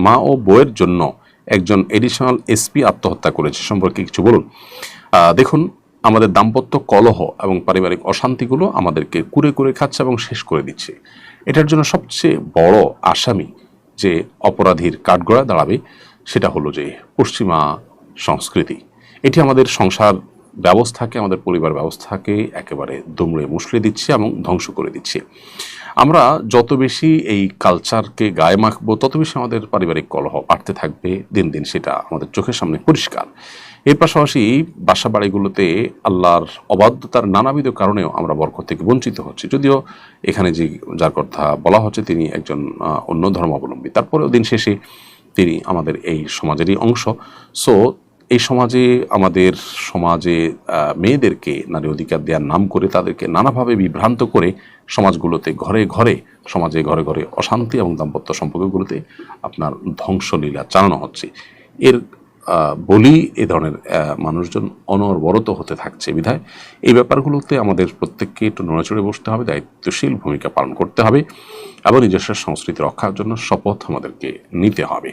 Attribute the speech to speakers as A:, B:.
A: মা ও বউয়ের জন্য একজন এডিশনাল এসপি আত্মহত্যা করেছে, সম্পর্কে কিছু বলুন। দেখুন, আমাদের দাম্পত্য কলহ এবং পারিবারিক অশান্তিগুলো আমাদেরকে কুরে কুরে খাচ্ছে এবং শেষ করে দিচ্ছে। এটার জন্য সবচেয়ে বড় আসামি যে অপরাধীর কাঠগড়ায় দাঁড়াবে সেটা হলো যে পশ্চিমা সংস্কৃতি। এটি আমাদের সংসার ব্যবস্থাকে, আমাদের পরিবার ব্যবস্থাকে একেবারে দুমড়ে মুষড়ে দিচ্ছে এবং ধ্বংস করে দিচ্ছে। আমরা যত বেশি এই কালচারকে গায়ে মাখবো তত বেশি আমাদের পারিবারিক কলহ বাড়তে থাকবে দিন দিন, সেটা আমাদের চোখের সামনে পরিষ্কার। এর পাশাপাশি বাসা বাড়িগুলোতে আল্লাহর অবাধ্যতার নানাবিধ কারণেও আমরা বরকত থেকে বঞ্চিত হচ্ছি। যদিও এখানে যে যার কথা বলা হচ্ছে তিনি একজন অন্য ধর্মাবলম্বী, তারপরেও দিন শেষে তিনি আমাদের এই সমাজেরই অংশ। সো এই সমাজে, আমাদের সমাজে মেয়েদেরকে নারী অধিকার দেওয়ার নাম করে তাদেরকে নানাভাবে বিভ্রান্ত করে সমাজগুলোতে, ঘরে ঘরে, সমাজে ঘরে ঘরে অশান্তি এবং দাম্পত্য সম্পর্কগুলোতে আপনার ধ্বংসলীলা চালানো হচ্ছে। এর বলি এ ধরনের মানুষজন অনবরত হতে থাকছে বিধায় এই ব্যাপারগুলোতে আমাদের প্রত্যেককে একটু নড়েচড়ে বসতে হবে, দায়িত্বশীল ভূমিকা পালন করতে হবে এবং নিজস্ব সংস্কৃতি রক্ষার জন্য শপথ আমাদেরকে নিতে হবে।